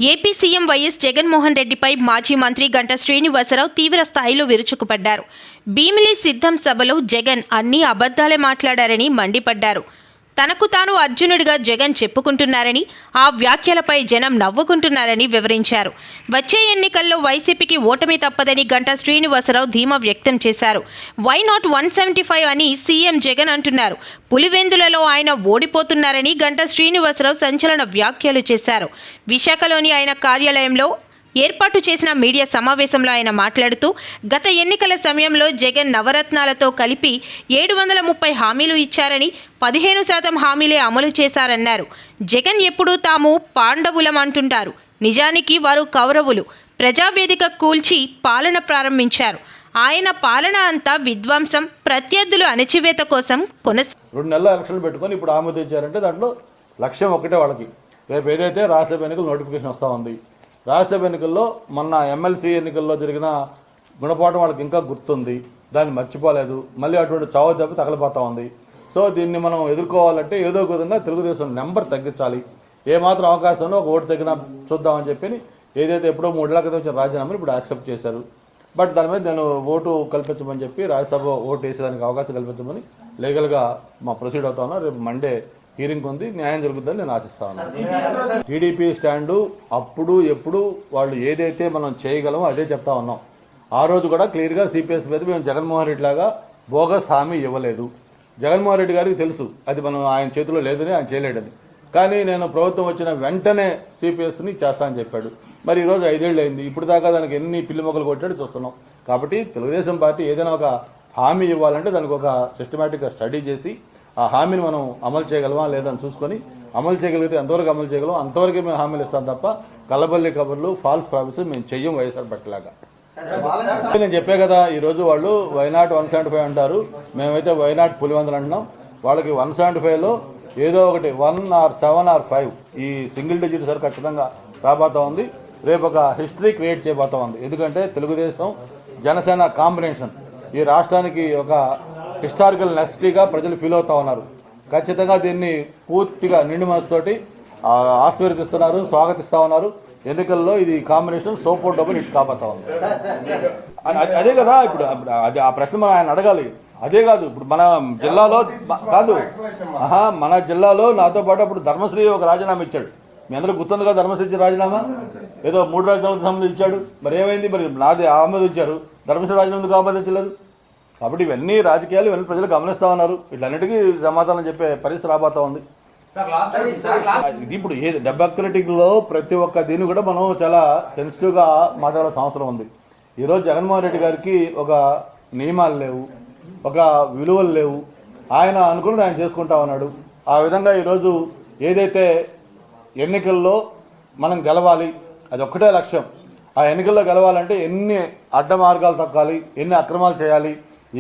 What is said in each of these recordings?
AP CM YS Jaganmohan రెడ్డిపై మాజీ మంత్రి గంటా శ్రీనివాసరావు తీవ్ర స్థాయిలో విరుచుకుపడ్డారు. భీమిలి సిద్ధం సభలో జగన్ అన్ని అబద్ధాలే మాట్లాడారని మండిపడ్డారు. తనకు తాను అర్జునుడిగా జగన్ చెప్పుకుంటున్నారని, ఆ వ్యాఖ్యలపై జనం నవ్వుకుంటున్నారని వివరించారు. వచ్చే ఎన్నికల్లో వైసీపీకి ఓటమి తప్పదని గంటా శ్రీనివాసరావు ధీమా వ్యక్తం చేశారు. వై నాట్ 175 అని సీఎం జగన్ అంటున్నారు. పులివెందులలో ఆయన ఓడిపోతున్నారని గంటా శ్రీనివాసరావు సంచలన వ్యాఖ్యలు చేశారు. విశాఖలోని ఆయన కార్యాలయంలో ఏర్పాటు చేసిన మీడియా సమావేశంలో ఆయన మాట్లాడుతూ, గత ఎన్నికల సమయంలో జగన్ నవరత్నాలతో కలిపి 730 హామీలు ఇచ్చారని 15% హామీలే అమలు చేశారన్నారు. జగన్ ఎప్పుడూ తాము పాండవులం అంటుంటారు. నిజానికి వారు కౌరవులు. ప్రజావేదిక కూల్చి పాలన ప్రారంభించారు. ఆయన పాలన అంతా విధ్వంసం, ప్రత్యర్థులు అణచివేత కోసం 2 నెలల ఎలక్షన్లు పెట్టుకొని ఇప్పుడు ఆమోదించారంటే దాంట్లో లక్ష్యం ఒకటే వాళ్ళకి. రేపు ఏదైతే రాజ్యసభ ఎన్నికలు నోటిఫికేషన్ వస్తూ ఉంది, రాజ్యసభ ఎన్నికల్లో మొన్న ఎమ్మెల్సీ ఎన్నికల్లో జరిగిన గుణపాఠం వాళ్ళకి ఇంకా గుర్తుంది, దాన్ని మర్చిపోలేదు. మళ్ళీ అటువంటి చావు దెబ్బ తగలిపోతూ ఉంది. సో దీన్ని మనం ఎదుర్కోవాలంటే ఏదో ఒక విధంగా తెలుగుదేశం నెంబర్ తగ్గించాలి. ఏమాత్రం అవకాశంలో ఒక ఓటు తగ్గినా చూద్దామని చెప్పి ఏదైతే ఎప్పుడో 3 ఏళ్ల క్రితం వచ్చిన రాజీనామాను ఇప్పుడు యాక్సెప్ట్ చేశారు. బట్ దాని మీద నేను ఓటు కల్పించమని చెప్పి రాజ్యసభ ఓటు వేసేదానికి అవకాశం కల్పించమని లీగల్గా మా ప్రొసీడ్ అవుతా ఉన్నా. రేపు మండే హీరింగ్ ఉంది, న్యాయం జరుగుతుందని నేను ఆశిస్తా ఉన్నాను. టీడీపీ స్టాండు అప్పుడు ఎప్పుడు వాళ్ళు ఏదైతే మనం చేయగలమో అదే చెప్తా ఉన్నాం. ఆ రోజు కూడా క్లియర్గా సిపిఎస్ మీద మేము జగన్మోహన్ రెడ్డి లాగా బోగస్ హామీ ఇవ్వలేదు. జగన్మోహన్ రెడ్డి గారికి తెలుసు అది మనం ఆయన చేతిలో లేదని, ఆయన చేయలేడని. కానీ నేను ప్రభుత్వం వచ్చిన వెంటనే సిపిఎస్ని చేస్తానని చెప్పాడు. మరి ఈరోజు 5 ఏళ్ళు అయింది, ఇప్పుడు దాకా దానికి ఎన్ని పిల్లి మొక్కలు కొట్టాడు చూస్తున్నాం. కాబట్టి తెలుగుదేశం పార్టీ ఏదైనా ఒక హామీ ఇవ్వాలంటే దానికి ఒక సిస్టమేటిక్గా స్టడీ చేసి ఆ హామీని మనం అమలు చేయగలమా లేదని చూసుకొని అమలు చేయగలిగితే ఎంతవరకు అమలు చేయగలం అంతవరకే మేము హామీలు ఇస్తాం తప్ప కల్లబల్లి కబుర్లు, ఫాల్స్ ప్రామిసెస్ మేము చెయ్యం. వైఎస్ఆర్ పట్టలాగా నేను చెప్పే కదా, ఈరోజు వాళ్ళు వైనాట్ 175 అంటారు, మేమైతే వైనాట్ పులివెందులు అంటున్నాం. వాళ్ళకి 175లో ఏదో ఒకటి 1 or 7 or 5 ఈ సింగిల్ డిజిట్ సార్ ఖచ్చితంగా రాబోతా ఉంది. రేపు ఒక హిస్టరీ క్రియేట్ చేయబోతా ఉంది. ఎందుకంటే తెలుగుదేశం జనసేన కాంబినేషన్ ఈ రాష్ట్రానికి ఒక హిస్టారికల్ నెసిటీగా ప్రజలు ఫీల్ అవుతా ఉన్నారు. ఖచ్చితంగా దీన్ని పూర్తిగా నిండు మనసుతోటి ఆశీర్వదిస్తున్నారు, స్వాగతిస్తూ ఉన్నారు. ఎన్నికల్లో ఇది కాంబినేషన్ సోపో డబ్బులు ఇటు కాబోతా ఉంది. అదే కదా ఇప్పుడు అది ఆ ప్రశ్న మనం ఆయన అడగాలి. అదే కాదు ఇప్పుడు మన జిల్లాలో కాదు, మన జిల్లాలో నాతో పాటు అప్పుడు ధర్మశ్రీ ఒక రాజీనామా ఇచ్చాడు. మీ అందరూ గుర్తుంది కదా, ధర్మశ్రీ ఇచ్చిన రాజీనామా ఏదో 3 రాజీనామాలకు సంబంధించి ఇచ్చాడు. మరి ఏమైంది? మరి నాది ఆమోదించారు, ధర్మశ్రీ రాజీనామాకు ఆమోదించలేదు. కాబట్టి ఇవన్నీ రాజకీయాలు, ఇవన్నీ ప్రజలు గమనిస్తూ ఉన్నారు. వీటన్నిటికీ సమాధానం చెప్పే పరిస్థితి రాబోతా ఉంది. ఇప్పుడు డెమోక్రటిక్లో ప్రతి ఒక్క దీన్ని కూడా మనం చాలా సెన్సిటివ్గా మాట్లాడాల్సిన అవసరం ఉంది. ఈరోజు జగన్మోహన్ రెడ్డి గారికి ఒక నియమాలు లేవు, ఒక విలువలు లేవు. ఆయన అనుకున్నది ఆయన చేసుకుంటా ఉన్నాడు. ఆ విధంగా ఈరోజు ఏదైతే ఎన్నికల్లో మనం గెలవాలి, అది ఒక్కటే లక్ష్యం. ఆ ఎన్నికల్లో గెలవాలంటే ఎన్ని అడ్డ మార్గాలు తొక్కాలి, ఎన్ని అక్రమాలు చేయాలి,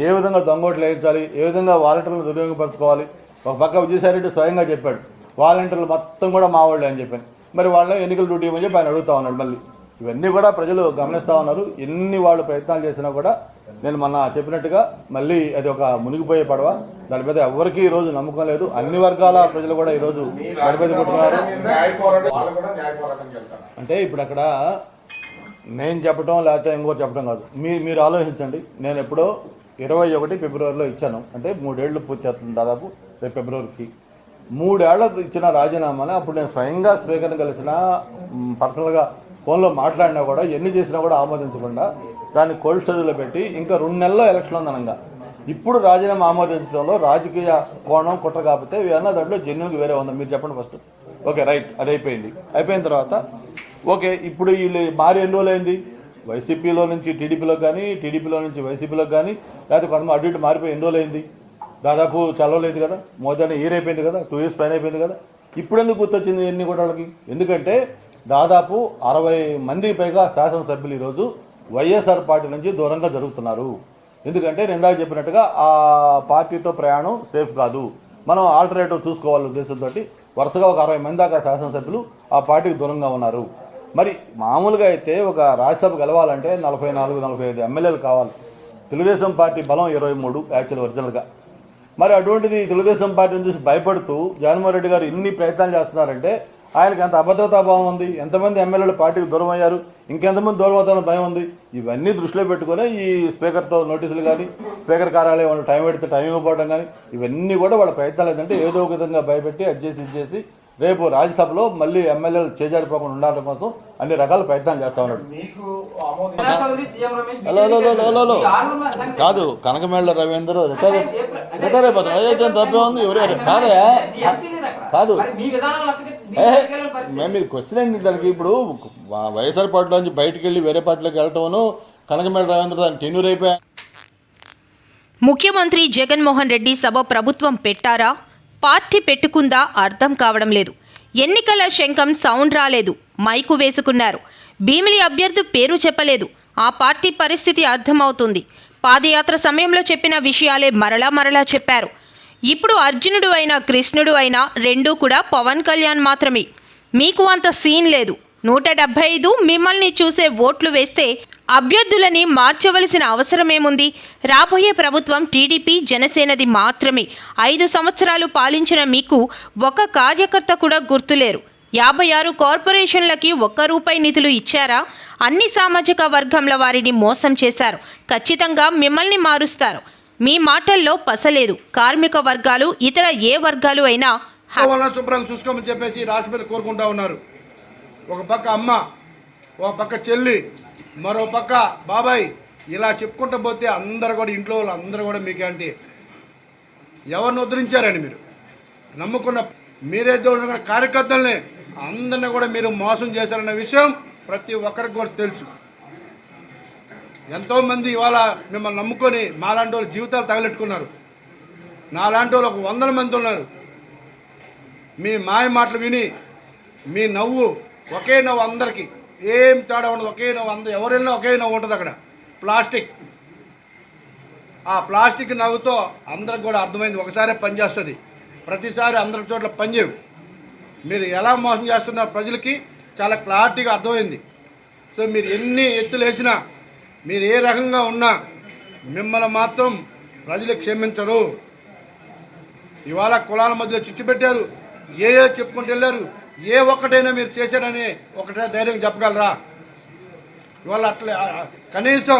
ఏ విధంగా దొంగోట్లు వేయించాలి, ఏ విధంగా వాలంటీర్లను దుర్వినియోగపరచుకోవాలి. ఒక పక్క విజయసాయిరెడ్డి స్వయంగా చెప్పాడు వాలంటీర్లు మొత్తం కూడా మా వాళ్ళే అని చెప్పాను. మరి వాళ్ళని ఎన్నికల డ్యూటీ ఇవ్వని చెప్పి ఆయన అడుగుతా ఉన్నాడు. మళ్ళీ ఇవన్నీ కూడా ప్రజలు గమనిస్తూ ఉన్నారు. ఎన్ని వాళ్ళు ప్రయత్నాలు చేసినా కూడా నేను మొన్న చెప్పినట్టుగా మళ్ళీ అది ఒక మునిగిపోయే పడవ. దాని మీద ఎవరికి ఈరోజు నమ్మకం లేదు. అన్ని వర్గాల ప్రజలు కూడా ఈరోజు గడిపేది పెట్టుకున్నారు. అంటే ఇప్పుడు అక్కడ నేను చెప్పడం లేకపోతే ఇంకో చెప్పడం కాదు, మీరు ఆలోచించండి. నేను ఎప్పుడో 21 ఫిబ్రవరిలో ఇచ్చాను, అంటే 3 ఏళ్ళు పూర్తి అవుతుంది దాదాపు రేపు ఫిబ్రవరికి. 3 ఏళ్లకు ఇచ్చిన రాజీనామాని అప్పుడు నేను స్వయంగా స్పీకర్ని కలిసిన, పర్సనల్గా ఫోన్లో మాట్లాడినా కూడా, ఎన్ని చేసినా కూడా ఆమోదించకుండా దాన్ని కోల్డ్ స్టోరేజ్లో పెట్టి ఇంకా 2 నెలల్లో ఎలక్షన్ ఉందనంగా ఇప్పుడు రాజీనామా ఆమోదించడంలో రాజకీయ కోణం కుట్ర కాకపోతే అన్న దాంట్లో జెన్యున్గా వేరే ఉందా? మీరు చెప్పండి ఫస్ట్. ఓకే రైట్, అది అయిపోయింది. అయిపోయిన తర్వాత ఓకే ఇప్పుడు వీళ్ళు మారి ఎన్ని రోజులు అయింది? వైసీపీలో నుంచి టీడీపీలో కానీ, టీడీపీలో నుంచి వైసీపీలో కానీ, లేకపోతే కొంతమంది అటు ఇటు మారిపోయి ఎన్ని రోజులు అయింది? దాదాపు చల్లలేదు కదా, మోదీ ఇయర్ అయిపోయింది కదా, 2 years పైన అయిపోయింది కదా. ఇప్పుడు ఎందుకు గుర్తొచ్చింది ఎన్ని కూడా వాళ్ళకి? ఎందుకంటే దాదాపు 60 మందికి పైగా శాసనసభ్యులు ఈరోజు వైఎస్ఆర్ పార్టీ నుంచి దూరంగా జరుగుతున్నారు. ఎందుకంటే ఇందాక చెప్పినట్టుగా ఆ పార్టీతో ప్రయాణం సేఫ్ కాదు, మనం ఆల్టర్నేటివ్ చూసుకోవాలి ఉద్దేశంతో వరుసగా ఒక 60 మంది దాకా శాసనసభ్యులు ఆ పార్టీకి దూరంగా ఉన్నారు. మరి మామూలుగా అయితే ఒక రాజ్యసభ గెలవాలంటే 44-45 ఎమ్మెల్యేలు కావాలి. తెలుగుదేశం పార్టీ బలం 23 యాక్చువల్ ఒరిజినల్గా. మరి అటువంటిది తెలుగుదేశం పార్టీని చూసి భయపడుతూ జగన్మోహన్ రెడ్డి గారు ఇన్ని ప్రయత్నాలు చేస్తున్నారంటే ఆయనకి ఎంత అభద్రతాభావం ఉంది, ఎంతమంది ఎమ్మెల్యేలు పార్టీకి దూరం అయ్యారు, ఇంకెంతమంది దూరం అవుతారని భయం ఉంది. ఇవన్నీ దృష్టిలో పెట్టుకుని ఈ స్పీకర్తో నోటీసులు కానీ, స్పీకర్ కార్యాలయం వాళ్ళు టైం పెడితే టైం ఇవ్వకపోవడం కానీ, ఇవన్నీ కూడా వాళ్ళ ప్రయత్నాలు ఏంటంటే ఏదో ఒక విధంగా భయపెట్టి ఇది చేసి రేపు రాజ్యసభలో మళ్ళీ ఎమ్మెల్యేలు చేజారిపోకుండా ఉండడం కోసం అన్ని రకాల ప్రయత్నాలు చేస్తా ఉన్నాడు. కాదు, కనకమేళ్ళ రవీంద్ర రిటైర్ అయిపోతాడు, అదే తప్పే ఉంది. ఎవరు కాదు మేము మీరు క్వశ్చన్ ఏంటి దానికి? ఇప్పుడు వైఎస్ఆర్ పార్టీలో నుంచి బయటకు వెళ్ళి వేరే పార్టీలోకి వెళ్ళటం, కనకమేళ్ళ రవీంద్ర దాన్ని టెన్యూర్ అయిపోయా. ముఖ్యమంత్రి జగన్మోహన్ రెడ్డి సభ ప్రభుత్వం పెట్టారా, పార్టీ పెట్టుకుందా అర్థం కావడం లేదు. ఎన్నికల శంఖం సౌండ్ రాలేదు, మైకు వేసుకున్నారు. భీమిలి అభ్యర్థి పేరు చెప్పలేదు. ఆ పార్టీ పరిస్థితి అర్థమవుతుంది. పాదయాత్ర సమయంలో చెప్పిన విషయాలే మరలా చెప్పారు. ఇప్పుడు అర్జునుడు అయినా కృష్ణుడు అయినా రెండూ కూడా పవన్ కళ్యాణ్ మాత్రమే. మీకు అంత సీన్ లేదు. 175 మిమ్మల్ని చూసే ఓట్లు వేస్తే అభ్యర్థులని మార్చవలసిన అవసరమేముంది? రాబోయే ప్రభుత్వం టీడీపీ జనసేనది మాత్రమే. 5 సంవత్సరాలు పాలించిన మీకు ఒక కార్యకర్త కూడా గుర్తులేరు. 56 కార్పొరేషన్లకి ₹1 నిధులు ఇచ్చారా? అన్ని సామాజిక వర్గంల వారిని మోసం చేశారు. ఖచ్చితంగా మిమ్మల్ని మారుస్తారు. మీ మాటల్లో పసలేదు. కార్మిక వర్గాలు, ఇతర ఏ వర్గాలు అయినా శుభ్రంగా చూసుకోమని చెప్పేసి రాష్ట్రపతి కోరుకుంటా ఉన్నారు. ఒక పక్క అమ్మ, ఒక పక్క చెల్లి, మరో పక్క బాబాయ్, ఇలా చెప్పుకుంటూ పోతే అందరు కూడా ఇంట్లో వాళ్ళు అందరూ కూడా మీకేంటి ఎవరిని ఉద్ధరించారండి? మీరు నమ్ముకున్న మీరేదో కార్యకర్తల్ని అందరినీ కూడా మీరు మోసం చేశారన్న విషయం ప్రతి ఒక్కరికి కూడా తెలుసు. ఎంతోమంది ఇవాళ మిమ్మల్ని నమ్ముకొని మాలాంటి వాళ్ళు జీవితాలు తగలెట్టుకున్నారు. నాలాంటి వాళ్ళు 100 మంది ఉన్నారు. మీ మాయ మాటలు విని మీ నవ్వు ఒకే నవ్వు, అందరికీ ఏం తేడా ఉండదు, ఒకే నవ్వు. ఎవరైనా ఒకే నవ్వు ఉంటుంది అక్కడ. ప్లాస్టిక్, ఆ ప్లాస్టిక్ నవ్వుతో అందరికి కూడా అర్థమైంది, ఒకసారి పనిచేస్తుంది, ప్రతిసారి అందరి చోట్ల పనిచేయవు. మీరు ఎలా మోసం చేస్తున్నారు ప్రజలకి చాలా క్లారిటీగా అర్థమైంది. సో మీరు ఎన్ని ఎత్తులు వేసినా, మీరు ఏ రకంగా ఉన్నా మిమ్మల్ని మాత్రం ప్రజలు క్షమించరు. ఇవాళ కులాల మధ్యలో చిచ్చు పెట్టారు, ఏ చెప్పుకుంటూ వెళ్ళారు. ఏ ఒక్కటైనా మీరు చేశారని ఒకటే ధైర్యం చెప్పగలరా? ఇవాళ అట్లా కనీసం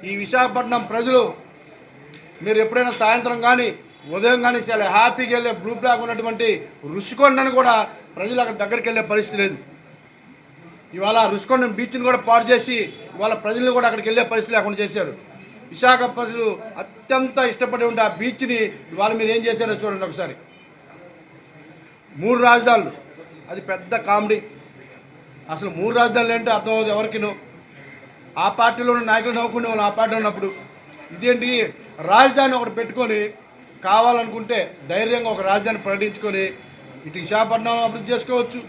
ఈ విశాఖపట్నం ప్రజలు మీరు ఎప్పుడైనా సాయంత్రం కానీ ఉదయం కానీ చాలా హ్యాపీగా వెళ్ళే బ్లూ బ్లాక్ ఉన్నటువంటి రుషికొండను కూడా ప్రజలు అక్కడ దగ్గరికి వెళ్ళే పరిస్థితి లేదు. ఇవాళ రుషికొండ బీచ్ని కూడా పాడు చేసి ఇవాళ ప్రజలను కూడా అక్కడికి వెళ్ళే పరిస్థితి లేకుండా చేశారు. విశాఖ ప్రజలు అత్యంత ఇష్టపడి ఉండే ఆ బీచ్ని ఇవాళ మీరు ఏం చేశారో చూడండి ఒకసారి. 3 రాజధానులు, అది పెద్ద కామెడీ. అసలు 3 రాజధానులు ఏంటో అర్థం అవుతుంది ఎవరికినో. ఆ పార్టీలో ఉన్న నాయకులు నవ్వుకునే వాళ్ళు ఆ పార్టీలో ఉన్నప్పుడు ఇదేంటి రాజధాని ఒకటి పెట్టుకొని కావాలనుకుంటే ధైర్యంగా ఒక రాజధాని ప్రకటించుకొని ఇటు విశాఖపట్నం అభివృద్ధి చేసుకోవచ్చు,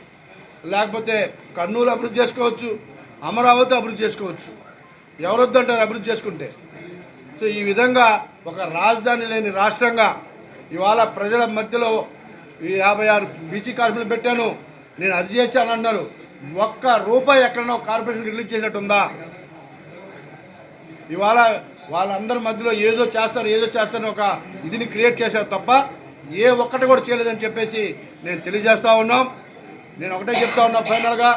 లేకపోతే కర్నూలు అభివృద్ధి చేసుకోవచ్చు, అమరావతి అభివృద్ధి చేసుకోవచ్చు. ఎవరొద్దంటారు అభివృద్ధి చేసుకుంటే? సో ఈ విధంగా ఒక రాజధాని లేని రాష్ట్రంగా ఇవాళ ప్రజల మధ్యలో 56 బీసీ కార్పొరేషన్లు పెట్టాను, నేను అది చేశాను అన్నారు. ₹1 ఎక్కడైనా కార్పొరేషన్ రిలీజ్ చేసినట్టుందా? ఇవాళ వాళ్ళందరి మధ్యలో ఏదో చేస్తారని ఒక ఇదిని క్రియేట్ చేశారు తప్ప ఏ ఒక్కటి కూడా చేయలేదని చెప్పేసి నేను తెలియజేస్తూ ఉన్నాం. నేను ఒకటే చెప్తా ఉన్నా, ఫైనల్గా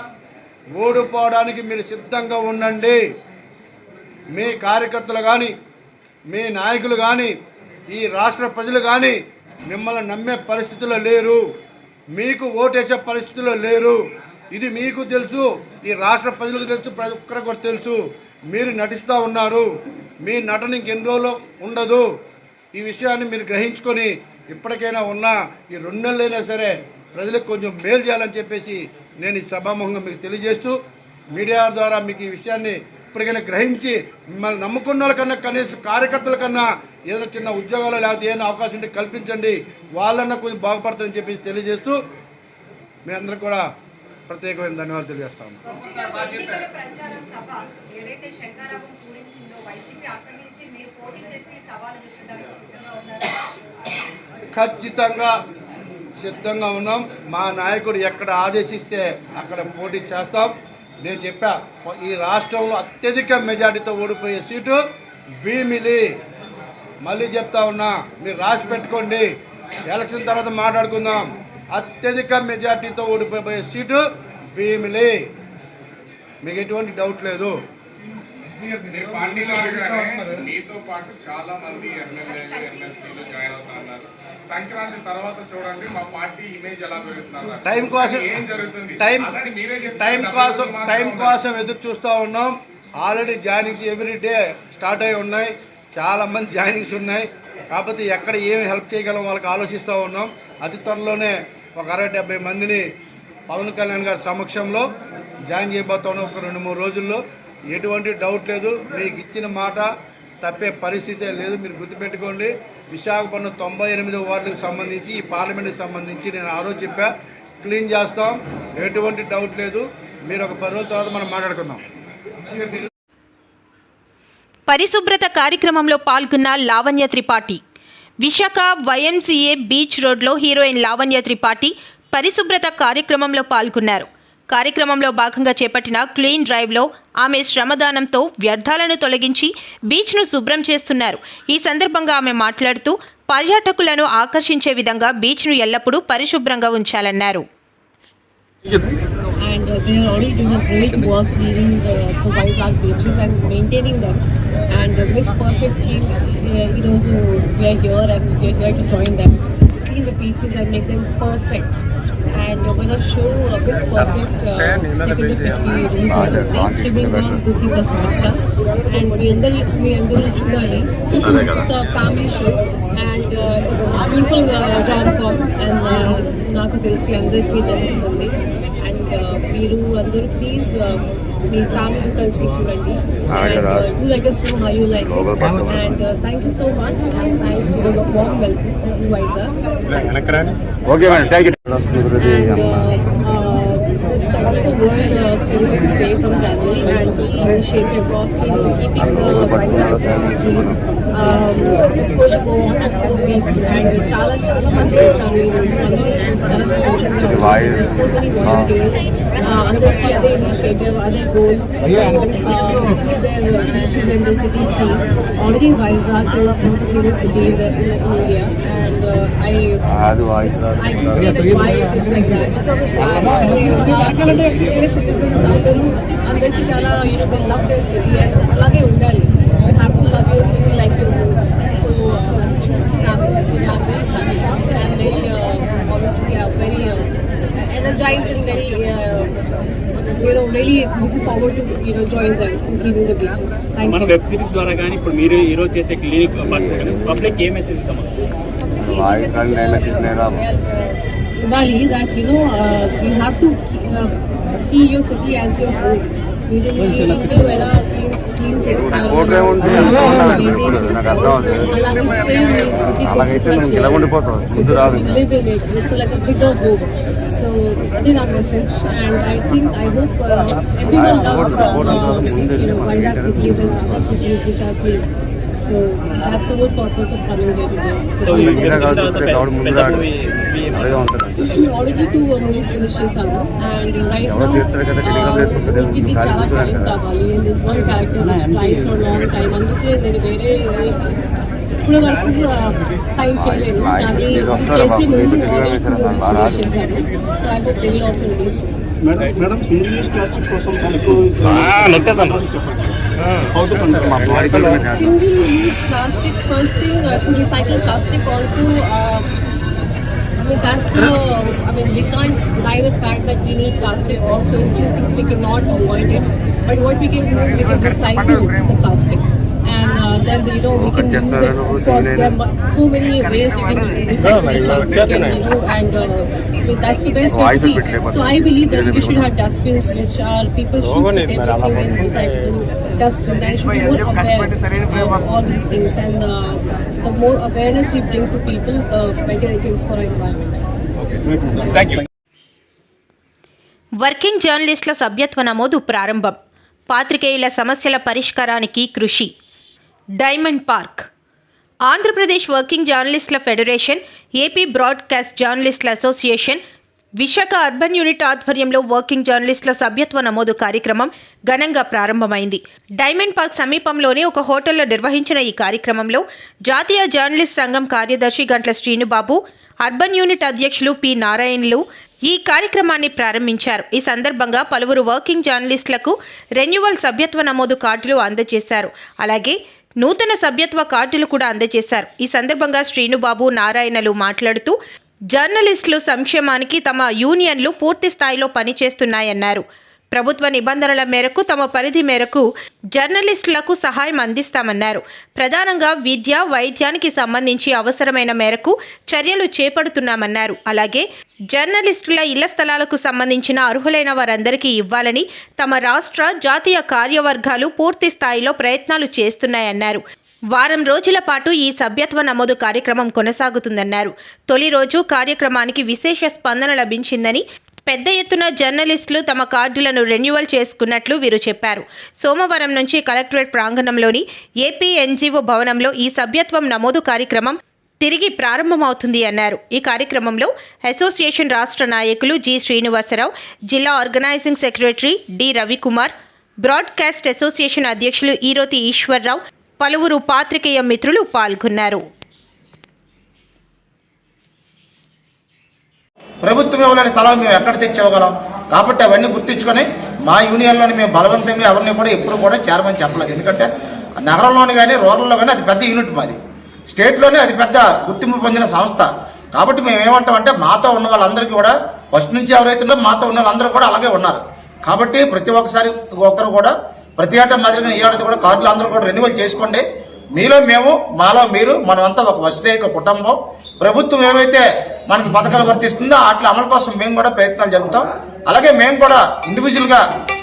ఓడిపోవడానికి మీరు సిద్ధంగా ఉండండి. మీ కార్యకర్తలు కానీ, మీ నాయకులు కానీ, ఈ రాష్ట్ర ప్రజలు కానీ మిమ్మల్ని నమ్మే పరిస్థితుల్లో లేరు, మీకు ఓటేసే పరిస్థితుల్లో లేరు. ఇది మీకు తెలుసు, ఈ రాష్ట్ర ప్రజలకు తెలుసు, ప్రతి ఒక్కరికి కూడా తెలుసు. మీరు నటిస్తూ ఉన్నారు, మీ నటన ఇంకెన్ని రోజులు ఉండదు. ఈ విషయాన్ని మీరు గ్రహించుకొని ఇప్పటికైనా ఉన్నా ఈ 2 నెలలైనా సరే ప్రజలకు కొంచెం మేలు చేయాలని చెప్పేసి నేను ఈ సభాముఖంగా మీకు తెలియజేస్తూ, మీడియా ద్వారా మీకు ఈ విషయాన్ని ఇప్పటికైనా గ్రహించి మిమ్మల్ని నమ్ముకున్న వాళ్ళకన్నా, కనీసం కార్యకర్తల కన్నా ఏదో చిన్న ఉద్యోగాలు లేకపోతే ఏదైనా అవకాశం ఉంటే కల్పించండి, వాళ్ళన్నా కొంచెం బాగుపడతారని చెప్పేసి తెలియజేస్తూ మీ అందరికీ కూడా ప్రత్యేకమైన ధన్యవాదాలు తెలియజేస్తాము. ఖచ్చితంగా సిద్ధంగా ఉన్నాం. మా నాయకుడు ఎక్కడ ఆదేశిస్తే అక్కడ పోటీ చేస్తాం. నేను చెప్పా, ఈ రాష్ట్రంలో అత్యధిక మెజార్టీతో ఓడిపోయే సీటు భీమిలి. మళ్ళీ చెప్తా ఉన్నా, మీరు రాసి పెట్టుకోండి, ఎలక్షన్ తర్వాత మాట్లాడుకుందాం. అత్యధిక మెజార్టీతో ఓడిపోయే సీటు భీమిలి, మీకు ఎటువంటి డౌట్ లేదు. మీతో పాటు చాలా మంది ఎమ్మెల్యేలు ఎమ్మెల్సీలు జాయిన్ అవుతున్నారు. సంక్రాంతి తర్వాత చూడండి మా పార్టీ ఇమేజ్ ఎలా పెరుగుతున్నారు. ఏం జరుగుతుంది? టైం కోసం ఎదురు చూస్తూ ఉన్నాం. Already joinings every day start అయి ఉన్నాయి, చాలా మంది జాయినింగ్స్ ఉన్నాయి. కాకపోతే ఎక్కడ ఏమి హెల్ప్ చేయగలం వాళ్ళకి ఆలోచిస్తూ ఉన్నాం. అతి త్వరలోనే ఒక 60-70 మందిని పవన్ కళ్యాణ్ గారి సమక్షంలో జాయిన్ చేయబోతా ఉన్నాం ఒక 2-3 రోజుల్లో. ఎటువంటి డౌట్ లేదు, మీకు ఇచ్చిన మాట తప్పే పరిస్థితే లేదు. మీరు గుర్తుపెట్టుకోండి, విశాఖపట్నం 98వ వార్డులకు సంబంధించి ఈ పార్లమెంట్కి సంబంధించి నేను ఆ రోజు చెప్పా, క్లీన్ చేస్తాం, ఎటువంటి డౌట్ లేదు. మీరు ఒక 10 రోజుల తర్వాత మనం మాట్లాడుకుందాం. పరిశుభ్రత కార్యక్రమంలో పాల్గొన్న లావణ్య త్రిపాఠి. విశాఖ వైఎంసీఏ బీచ్ రోడ్లో హీరోయిన్ లావణ్య త్రిపాఠి పరిశుభ్రత కార్యక్రమంలో పాల్గొన్నారు. కార్యక్రమంలో భాగంగా చేపట్టిన క్లీన్ డ్రైవ్లో ఆమె శ్రమదానంతో వ్యర్థాలను తొలగించి బీచ్ను శుభ్రం చేస్తున్నారు. ఈ సందర్భంగా ఆమె మాట్లాడుతూ పర్యాటకులను ఆకర్షించే విధంగా బీచ్ను ఎల్లప్పుడూ పరిశుభ్రంగా ఉంచాలన్నారు. And they are already doing a great work leading the Vizag beaches and maintaining them. And Miss Perfect team, we are here and we are here to join them, clean the beaches and make them perfect. And we're going to show Miss Perfect 2nd of February release on the day, streaming on Disney Plus Hotstar. And we under chudali. It's a family show and it's a beautiful rom-com and నాకు తెలిసి అందరికీ నచ్చుతుంది. And మీరు అందరూ please మీ ఫ్యామిలీతో కలిసి చూడండి. You let us know how you like it. And thank you so much and thanks for the warm welcome to Vizag. Okay madam, thank you. It's also World Children's Day from January and the initiative of keeping the Vizag beaches clean. It's going to go on for 4 weeks and చాలా మంది వచ్చారు ఈరోజు. అందరూ చూసి చాలా సంతోషంగా ఉంది. There's so many volunteers. అందరికీ అదే ఇనిషియేటివ్, అదే goal. Keep their beaches in the city clean. Already Vizag is one of the cleanest city in India and I can see that why it is like that. Indian citizens అందరికీ చాలా they love their city and అలాగే ఉండాలి. You have to love your city like your home. So అది చూసి నాకు very happy and they obviously are very energized and very really looking forward to join them in cleaning the beaches. Thank you. మన web series ద్వారా కానీ ఇప్పుడు మీరు ఈరోజు చేసే క్లినిక్ పబ్లిక్ ఏ మెసేజ్ ఇద్దామా? Bali that you have to see your city as your home. మీరు మీ ఇంట్లో ఎలా క్లీన్ చేస్తారు live in it. It's like a bigger home. So that is our message and I hope everyone loves Vizag cities and other cities which are clean. So that's the whole purpose of coming here today. So ఈ పెద్ద movie We already 2 movies finished చేసాము and right now ఇది చాలా time కావాలి and this one character which tries for long time అందుకే నేను వేరే ఇప్పుడు వరకు సైన్ చేయలేదు కానీ చేసి ముందు మూవీస్ ఫినిష్ చేశాను. So I hope they will also release. Madam single use plastic కోసం Single use plastic, first thing to recycle plastic also we can't deny the fact that we need plastic also in few things we cannot avoid it, but what we can do is we can recycle the plastic and then we can use it. Of course there are so many ways you can recycle the plastic and that's the best way to be. So I believe that we should have dustbins which are people should put everything in recyclable dustbin. There should be more aware of all these things and the more awareness we bring to people the better it is for our environment. Thank you. Working జర్నలిస్టుల సభ్యత్వ నమోదు ప్రారంభం. పాత్రికేయుల సమస్యల పరిష్కారానికి కృషి. Diamond park. Andhra Pradesh working జర్నలిస్టుల federation, AP broadcast జర్నలిస్టుల అసోసియేషన్, విశాఖ అర్బన్ యూనిట్ ఆధ్వర్యంలో వర్కింగ్ జర్నలిస్టుల సభ్యత్వ నమోదు కార్యక్రమం ఘనంగా ప్రారంభమైంది. డైమండ్ పార్క్ సమీపంలోని ఒక హోటల్లో నిర్వహించిన ఈ కార్యక్రమంలో జాతీయ జర్నలిస్ట్ సంఘం కార్యదర్శి గంట్ల శ్రీనుబాబు, అర్బన్ యూనిట్ అధ్యక్షులు పి నారాయణలు ఈ కార్యక్రమాన్ని ప్రారంభించారు. ఈ సందర్భంగా పలువురు వర్కింగ్ జర్నలిస్టులకు రెన్యువల్ సభ్యత్వ నమోదు కార్డులు అందజేశారు. అలాగే నూతన సభ్యత్వ కార్డులు కూడా అందజేశారు. ఈ సందర్భంగా శ్రీనుబాబు, నారాయణలు మాట్లాడుతూ జర్నలిస్టులు సంక్షేమానికి తమ యూనియన్లు పూర్తి స్థాయిలో పనిచేస్తున్నాయన్నారు. ప్రభుత్వ నిబంధనల మేరకు తమ పరిధి మేరకు జర్నలిస్టులకు సహాయం అందిస్తామన్నారు. ప్రధానంగా విద్య, వైద్యానికి సంబంధించి అవసరమైన మేరకు చర్యలు చేపడుతున్నామన్నారు. అలాగే జర్నలిస్టుల ఇళ్ల స్థలాలకు సంబంధించిన అర్హులైన వారందరికీ ఇవ్వాలని తమ రాష్ట్ర, జాతీయ కార్యవర్గాలు పూర్తి స్థాయిలో ప్రయత్నాలు చేస్తున్నాయన్నారు. వారం రోజుల పాటు ఈ సభ్యత్వ నమోదు కార్యక్రమం కొనసాగుతుందన్నారు. తొలి రోజు కార్యక్రమానికి విశేష స్పందన లభించిందని, పెద్ద ఎత్తున జర్నలిస్టులు తమ కార్డులను రెన్యువల్ చేసుకున్నట్లు వీరు చెప్పారు. సోమవారం నుంచి కలెక్టరేట్ ప్రాంగణంలోని ఏపీ ఎన్జీఓ భవనంలో ఈ సభ్యత్వం నమోదు కార్యక్రమం తిరిగి ప్రారంభమవుతుంది అన్నారు. ఈ కార్యక్రమంలో అసోసియేషన్ రాష్ట్ర నాయకులు జి శ్రీనివాసరావు, జిల్లా organising secretary D Ravikumar, broadcast association అధ్యక్షులు ఈరోతి ఈశ్వర్రావు, పలువురు పాత్రికేయ మిత్రులు పాల్గొన్నారు. ప్రభుత్వం ఇవ్వలేని స్థలాలు మేము ఎక్కడ తెచ్చివ్వగలం? కాబట్టి అవన్నీ గుర్తించుకొని మా యూనియన్లోని మేము బలవంతంగా ఎవరిని కూడా ఎప్పుడు కూడా చేరమని చెప్పలేదు. ఎందుకంటే నగరంలోని కానీ రూరల్లో కానీ అది పెద్ద యూనిట్ మాది, స్టేట్లోనే అది పెద్ద గుర్తింపు పొందిన సంస్థ. కాబట్టి మేము ఏమంటామంటే మాతో ఉన్న వాళ్ళందరికీ కూడా ఫస్ట్ నుంచి ఎవరైతే ఉన్నారో మాతో ఉన్న వాళ్ళందరూ కూడా అలాగే ఉన్నారు. కాబట్టి ప్రతి ఒక్కరు కూడా ప్రతి ఏటా మాదిరిగా ఈ ఏడాది కూడా కార్డులు అందరూ కూడా రెన్యువల్ చేసుకోండి. మీలో మేము, మాలో మీరు, మనమంతా ఒక వసుదైక కుటుంబం. ప్రభుత్వం ఏవైతే మనకి పథకాలు వర్తిస్తుందో వాటి అమలు కోసం మేము కూడా ప్రయత్నాలు జరుపుతాం. అలాగే మేము కూడా ఇండివిజువల్గా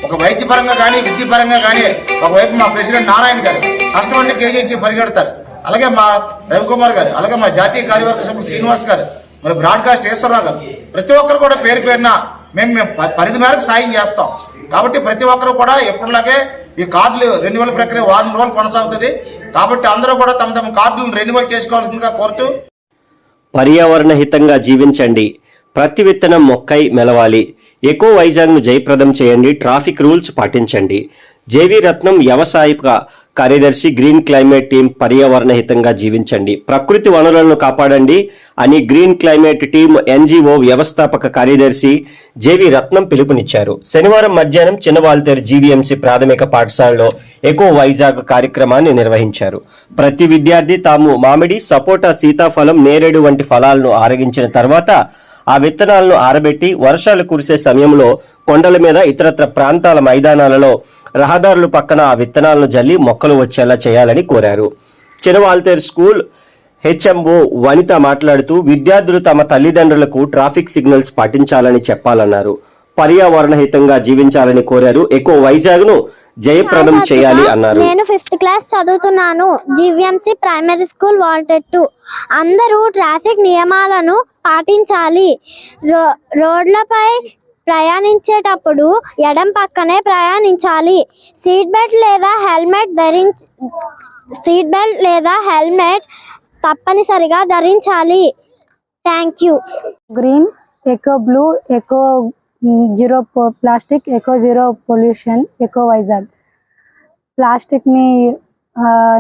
ఒక వైద్యపరంగా కానీ విద్యాపరంగా కానీ ఒకవైపు మా ప్రెసిడెంట్ నారాయణ గారు కష్టమంటే కేజీ పరిగెడతారు, అలాగే మా రవికుమార్ గారు, అలాగే మా జాతీయ కార్యవర్గ సభ్యులు శ్రీనివాస్ గారు, మరి బ్రాడ్కాస్ట్ ఈశ్వరరావు గారు, ప్రతి ఒక్కరు కూడా పేరు పేరున మేము పరిధి మేరకు సాయం చేస్తాం. కాబట్టి ప్రతి ఒక్కరు కూడా ఎప్పటిలాగే ఈ కార్డులు రెన్యువల్ ప్రక్రియ వారం రోజులు కొనసాగుతుంది. కాబట్టి అందరూ కూడా తమ తమ కార్డులను రెన్యువల్ చేసుకోవాల్సిందిగా కోరుతూ, పర్యావరణ హితంగా జీవించండి, ప్రతి విత్తనం మొక్కై మెలవాలి, ఎకో వైజాగ్ను జయప్రదం చేయండి, ట్రాఫిక్ రూల్స్ పాటించండి. జేవీ రత్నం వ్యవసాయక కార్యదర్శి, గ్రీన్ క్లైమేట్ టీం, పర్యావరణ హితంగా జీవించండి, ప్రకృతి వనరులను కాపాడండి అని గ్రీన్ క్లైమేట్ టీం ఎన్జీఓ వ్యవస్థాపక కార్యదర్శి జేవీ రత్నం పిలుపునిచ్చారు. శనివారం మధ్యాహ్నం చిన్నవాల్తేరు జీవీఎంసీ ప్రాథమిక పాఠశాలలో ఎకో వైజాగ్ కార్యక్రమాన్ని నిర్వహించారు. ప్రతి విద్యార్థి తాము మామిడి, సపోటా, సీతాఫలం, నేరేడు వంటి ఫలాలను ఆరగించిన తర్వాత ఆ విత్తనాలను ఆరబెట్టి వర్షాలు కురిసే సమయంలో కొండల మీద, ఇతరత్ర ప్రాంతాల మైదానాలలో, రహదారుల పక్కన ఆ విత్తనాలను జల్లి మొక్కలు వచ్చేలా చేయాలని కోరారు. చిన్నవాల్తేరు స్కూల్ హెచ్ఎంఓ వనిత మాట్లాడుతూ విద్యార్థులు తమ తల్లిదండ్రులకు ట్రాఫిక్ సిగ్నల్స్ పాటించాలని చెప్పాలన్నారు. పర్యావరణ హితంగా జీవించాలని కోరారు. ఎకో వైజాగ్ ను జయప్రదం చేయాలి అన్నారు. నేను 5th క్లాస్ చదువుతున్నాను, జీవీఎంసీ ప్రైమరీ స్కూల్ వాల్టెడ్ 2. అందరూ ట్రాఫిక్ నియమాలను పాటించాలి. రోడ్లపై ప్రయాణించేటప్పుడు ఎడం పక్కనే ప్రయాణించాలి. సీట్ బెల్ట్ లేదా హెల్మెట్ తప్పనిసరిగా ధరించాలి. Thank you. Green, eco blue, eco zero plastic, eco zero pollution, eco Vizag. ప్లాస్టిక్ని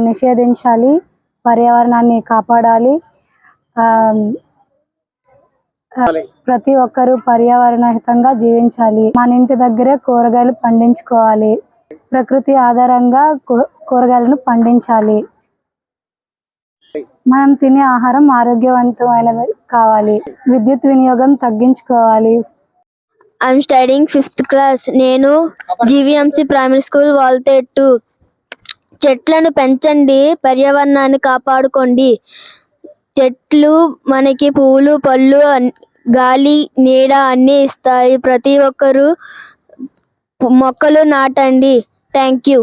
నిషేధించాలి, పర్యావరణాన్ని కాపాడాలి. ప్రతి ఒక్కరూ పర్యావరణ హితంగా జీవించాలి. మన ఇంటి దగ్గరే కూరగాయలు పండించుకోవాలి. ప్రకృతి ఆధారంగా కూరగాయలను పండించాలి. మనం తినే ఆహారం ఆరోగ్యవంతమైనది కావాలి. విద్యుత్ వినియోగం తగ్గించుకోవాలి. I'm studying 5th class. నేను జీవీఎంసీ ప్రైమరీ స్కూల్ వాల్టెడ్ 2. చెట్లను పెంచండి, పర్యావరణాన్ని కాపాడుకోండి. చెట్లు మనకి పువ్వులు, పళ్ళు, గాలి, నీడ అన్నీ ఇస్తాయి. ప్రతి ఒక్కరూ మొక్కలు నాటండి. Thank you.